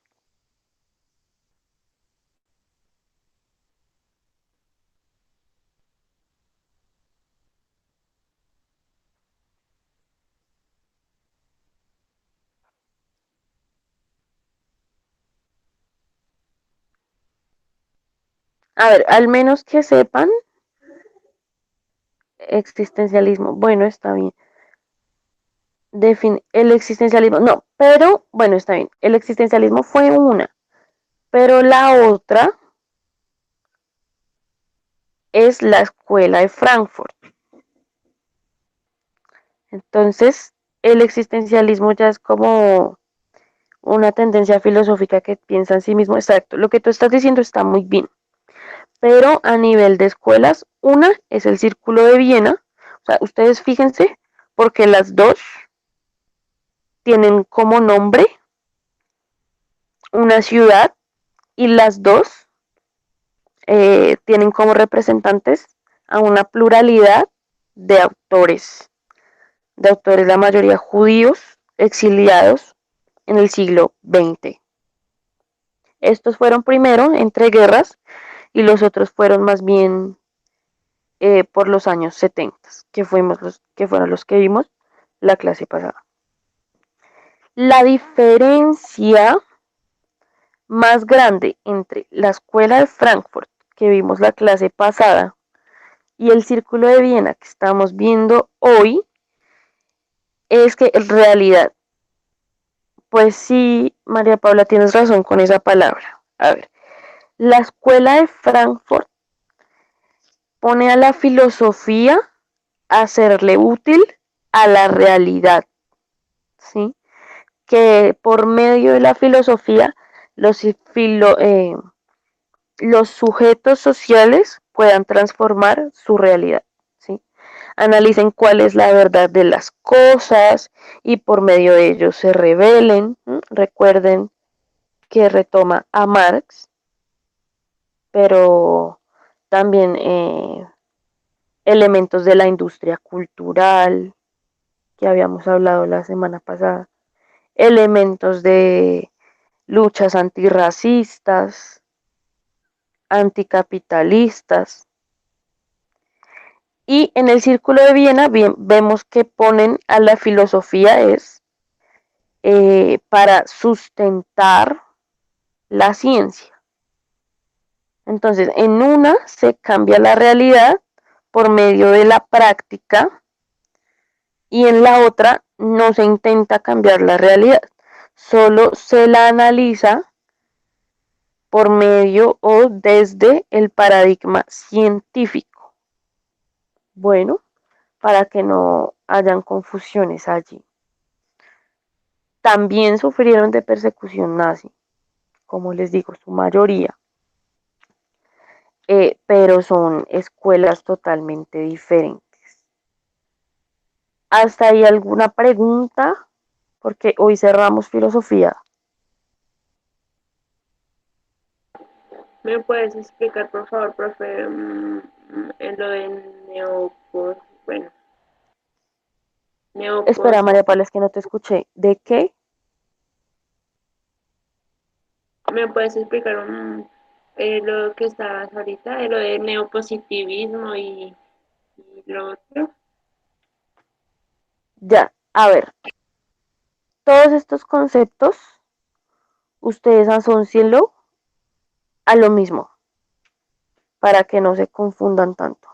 A ver, al menos que sepan existencialismo. Bueno, está bien. El existencialismo, no, pero bueno, está bien. El existencialismo fue una, pero la otra es la escuela de Frankfurt. Entonces, el existencialismo ya es como una tendencia filosófica que piensa en sí mismo. Exacto, lo que tú estás diciendo está muy bien. Pero a nivel de escuelas, una es el Círculo de Viena. O sea, ustedes fíjense, porque las dos tienen como nombre una ciudad y las dos tienen como representantes a una pluralidad de autores la mayoría judíos exiliados en el siglo XX. Estos fueron primero entre guerras y los otros fueron más bien por los años 70, que fueron los que vimos la clase pasada. La diferencia más grande entre la escuela de Frankfurt, que vimos la clase pasada, y el Círculo de Viena, que estamos viendo hoy, es que en realidad, pues sí, María Paula, tienes razón con esa palabra. A ver, la escuela de Frankfurt pone a la filosofía a serle útil a la realidad, ¿sí? Que por medio de la filosofía los, filo, los sujetos sociales puedan transformar su realidad, ¿sí? Analicen cuál es la verdad de las cosas y por medio de ello se rebelen. Recuerden que retoma a Marx, pero también elementos de la industria cultural que habíamos hablado la semana pasada, elementos de luchas antirracistas, anticapitalistas. Y en el Círculo de Viena vemos que ponen a la filosofía es para sustentar la ciencia. Entonces, en una se cambia la realidad por medio de la práctica y en la otra no se intenta cambiar la realidad, solo se la analiza por medio o desde el paradigma científico. Bueno, para que no hayan confusiones allí. También sufrieron de persecución nazi, como les digo, su mayoría, pero son escuelas totalmente diferentes. ¿Hasta ahí alguna pregunta? Porque hoy cerramos filosofía. ¿Me puedes explicar, por favor, profe, en lo de bueno, Espera, neopos, María Paula, es que no te escuché. ¿De qué? ¿me puedes explicar lo que estabas ahorita, de lo de neopositivismo y lo otro? Ya, a ver, todos estos conceptos, ustedes asócienlo a lo mismo, para que no se confundan tanto.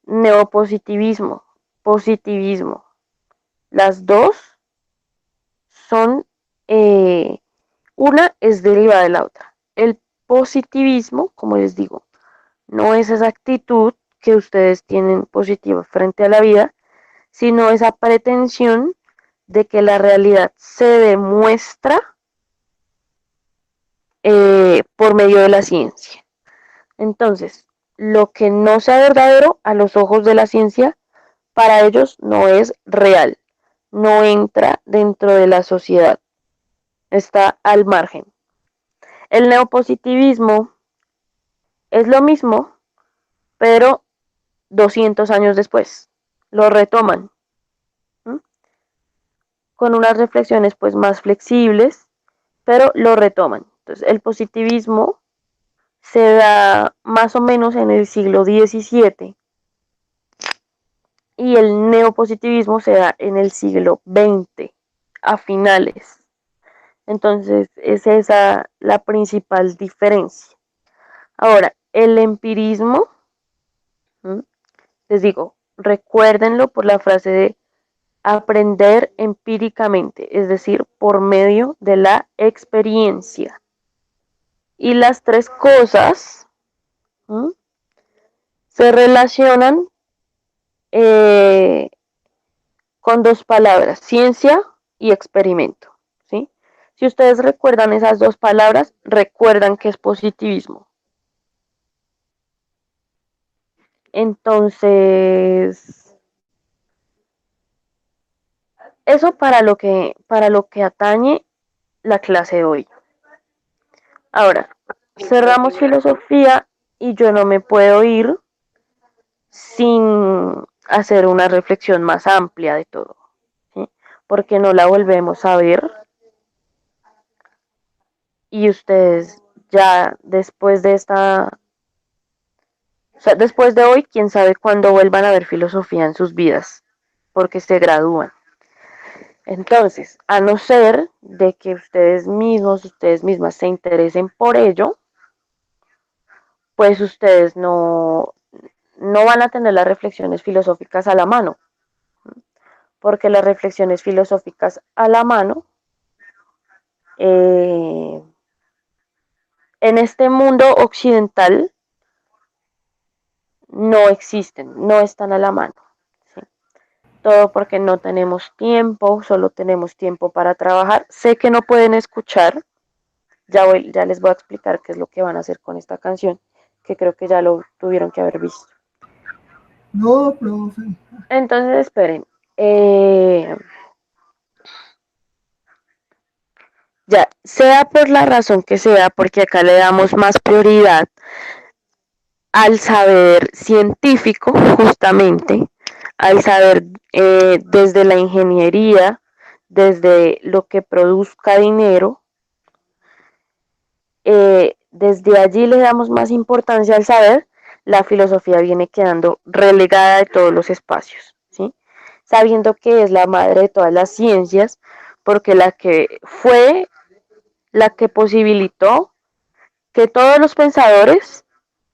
Neopositivismo, positivismo, las dos son, una es derivada de la otra. El positivismo, como les digo, no es esa actitud que ustedes tienen positiva frente a la vida, sino esa pretensión de que la realidad se demuestra por medio de la ciencia. Entonces, lo que no sea verdadero a los ojos de la ciencia, para ellos no es real, no entra dentro de la sociedad, está al margen. El neopositivismo es lo mismo, pero 200 años después. Lo retoman, ¿m? Con unas reflexiones pues más flexibles, pero lo retoman. Entonces, el positivismo se da más o menos en el siglo XVII y el neopositivismo se da en el siglo XX, a finales. Entonces, es esa la principal diferencia. Ahora, el empirismo, les digo, recuérdenlo por la frase de aprender empíricamente, es decir, por medio de la experiencia. Y las tres cosas se relacionan eh, con dos palabras, ciencia y experimento. ¿Sí? Si ustedes recuerdan esas dos palabras, recuerdan que es positivismo. Entonces, eso para lo que atañe la clase de hoy. Ahora, Sí, profe, cerramos gracias. filosofía y yo no me puedo ir sin hacer una reflexión más amplia de todo, ¿sí? Porque no la volvemos a ver y ustedes ya después de esta, o sea, después de hoy, quién sabe cuándo vuelvan a ver filosofía en sus vidas, porque se gradúan. Entonces, a no ser de que ustedes mismos, ustedes mismas se interesen por ello, pues ustedes no van a tener las reflexiones filosóficas a la mano, porque las reflexiones filosóficas a la mano, eh, en este mundo occidental, no existen, no están a la mano. ¿Sí? Todo porque no tenemos tiempo, solo tenemos tiempo para trabajar. Sé que no pueden escuchar, ya les voy a explicar qué es lo que van a hacer con esta canción, que creo que ya lo tuvieron que haber visto. No, profe. Entonces, esperen. Eh, ya, sea por la razón que sea, porque acá le damos más prioridad al saber científico, justamente, al saber desde la ingeniería, desde lo que produzca dinero, desde allí le damos más importancia al saber, la filosofía viene quedando relegada de todos los espacios, ¿sí? Sabiendo que es la madre de todas las ciencias, porque la que fue, la que posibilitó que todos los pensadores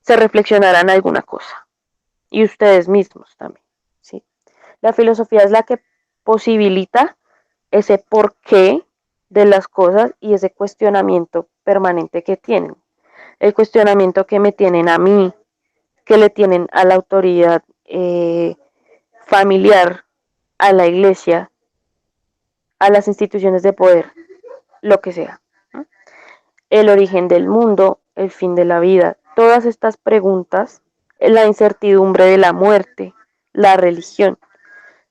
se reflexionaran alguna cosa, y ustedes mismos también, ¿sí? La filosofía es la que posibilita ese porqué de las cosas y ese cuestionamiento permanente que tienen. El cuestionamiento que me tienen a mí, que le tienen a la autoridad familiar, a la iglesia, a las instituciones de poder, lo que sea. ¿No? El origen del mundo, el fin de la vida, todas estas preguntas, la incertidumbre de la muerte, la religión,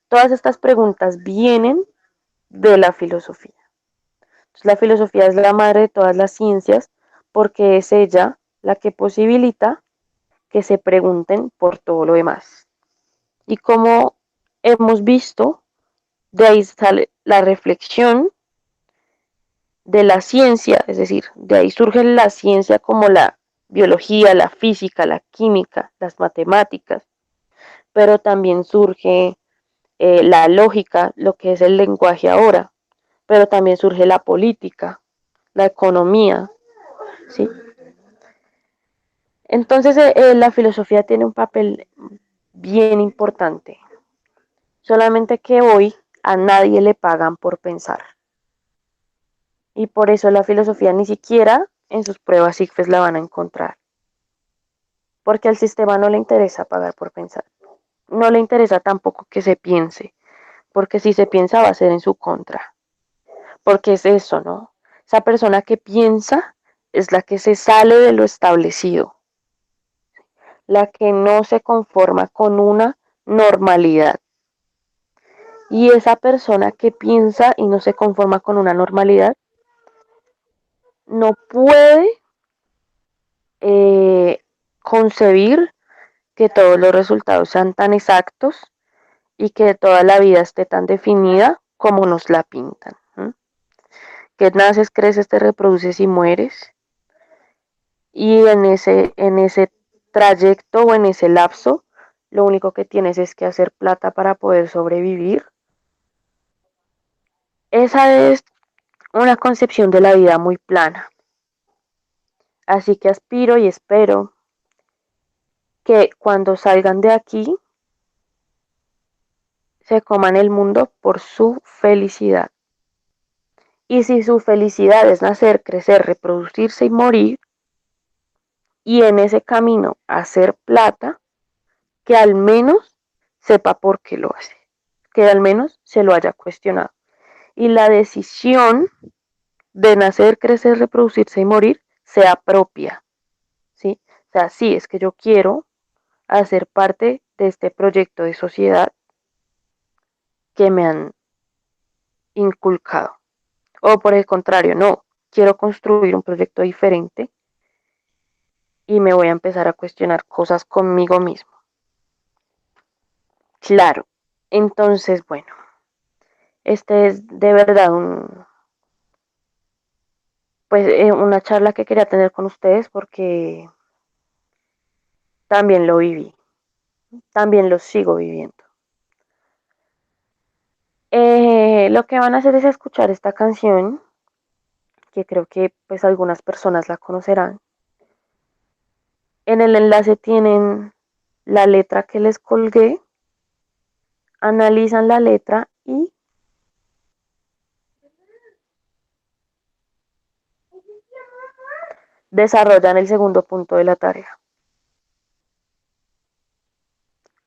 Todas estas preguntas vienen de la filosofía. Entonces, la filosofía es la madre de todas las ciencias porque es ella la que posibilita que se pregunten por todo lo demás. Y como hemos visto, de ahí sale la reflexión de la ciencia, es decir, de ahí surge la ciencia como la biología, la física, la química, las matemáticas, pero también surge la lógica, lo que es el lenguaje ahora, pero también surge la política, la economía, ¿sí? Entonces la filosofía tiene un papel bien importante, solamente que hoy a nadie le pagan por pensar. Y por eso la filosofía ni siquiera en sus pruebas ICFES la van a encontrar. Porque al sistema no le interesa pagar por pensar. No le interesa tampoco que se piense, porque si se piensa va a ser en su contra. Porque es eso, ¿no? Esa persona que piensa es la que se sale de lo establecido, la que no se conforma con una normalidad. Y esa persona que piensa y no se conforma con una normalidad no puede concebir que todos los resultados sean tan exactos y que toda la vida esté tan definida como nos la pintan. ¿Mm? Que naces, creces, te reproduces y mueres. Y en ese trayecto o en ese lapso, lo único que tienes es que hacer plata para poder sobrevivir. Esa es una concepción de la vida muy plana. Así que aspiro y espero que cuando salgan de aquí se coman el mundo por su felicidad. Y si su felicidad es nacer, crecer, reproducirse y morir, y en ese camino hacer plata, que al menos sepa por qué lo hace, que al menos se lo haya cuestionado. Y la decisión de nacer, crecer, reproducirse y morir sea propia, ¿sí? O sea, sí, es que yo quiero hacer parte de este proyecto de sociedad que me han inculcado. O por el contrario, no, quiero construir un proyecto diferente y me voy a empezar a cuestionar cosas conmigo mismo. Claro, entonces, bueno, este es de verdad una charla que quería tener con ustedes porque también lo viví, también lo sigo viviendo. Lo que van a hacer es escuchar esta canción, que creo que pues algunas personas la conocerán. En el enlace tienen la letra que les colgué, analizan la letra y desarrollan el segundo punto de la tarea.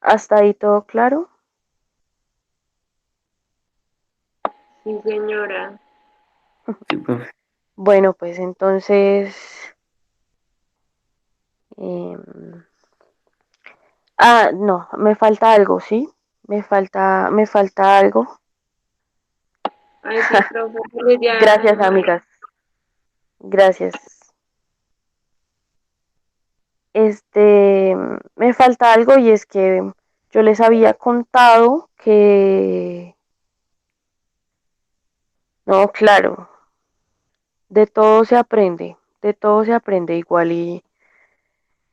¿Hasta ahí todo claro? Sí, señora. Sí, profe. Bueno, pues entonces... Eh, no, me falta algo, ¿sí? Me falta algo. Ay, sí, profe, feliz día de las Gracias, madres. amigas. Gracias. Me falta algo y es que yo les había contado que, no, claro, de todo se aprende igual y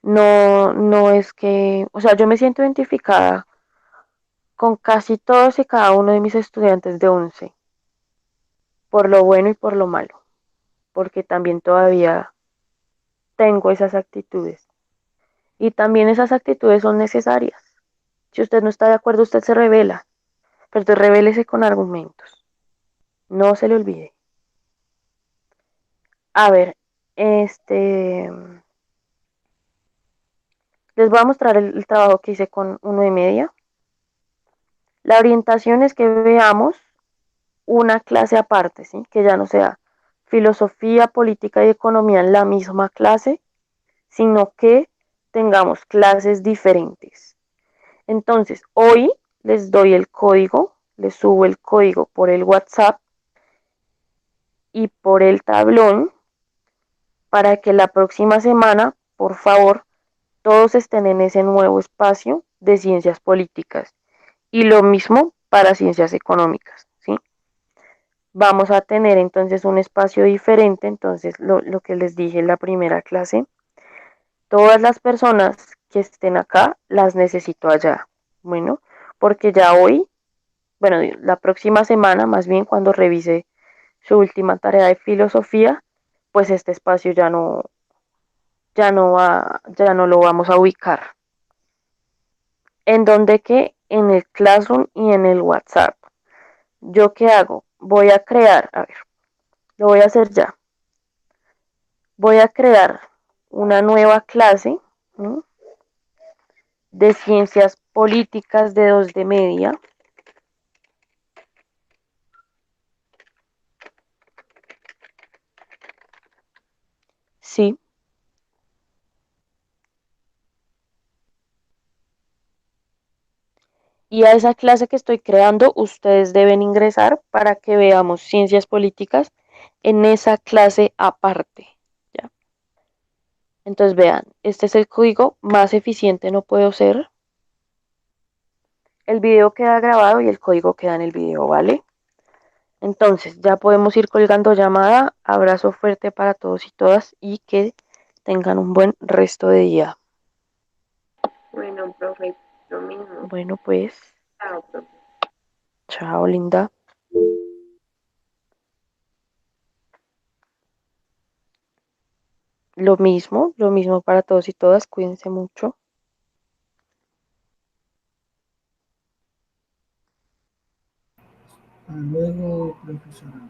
no es que, o sea, yo me siento identificada con casi todos y cada uno de mis estudiantes de 11, por lo bueno y por lo malo, porque también todavía tengo esas actitudes. Y también esas actitudes son necesarias. Si usted no está de acuerdo, usted se revela, pero usted revélese con argumentos. No se le olvide. A ver, les voy a mostrar el trabajo que hice con 1 y media. La orientación es que veamos una clase aparte, ¿sí? Que ya no sea filosofía, política y economía en la misma clase, sino que tengamos clases diferentes. Entonces, hoy les doy el código, les subo el código por el WhatsApp y por el tablón para que la próxima semana, por favor, todos estén en ese nuevo espacio de ciencias políticas. Y lo mismo para ciencias económicas, ¿sí? Vamos a tener entonces un espacio diferente, entonces lo que les dije en la primera clase, todas las personas que estén acá las necesito allá. Bueno, porque ya hoy, bueno, la próxima semana, más bien cuando revise su última tarea de filosofía, pues este espacio ya no lo vamos a ubicar. En donde que en el Classroom y en el WhatsApp. ¿Yo qué hago? Voy a crear, a ver, lo voy a hacer ya. Voy a crear una nueva clase, ¿no?, de ciencias políticas de 2D media. Sí. Y a esa clase que estoy creando, ustedes deben ingresar para que veamos ciencias políticas en esa clase aparte. ¿Ya? Entonces vean, este es el código, más eficiente no puedo ser. El video queda grabado y el código queda en el video, ¿vale? Entonces ya podemos ir colgando llamada. Abrazo fuerte para todos y todas y que tengan un buen resto de día. Bueno, profe, lo mismo. Bueno, pues, Chao, profe. chao, linda. Lo mismo para todos y todas. Cuídense mucho. Hasta luego, profesora.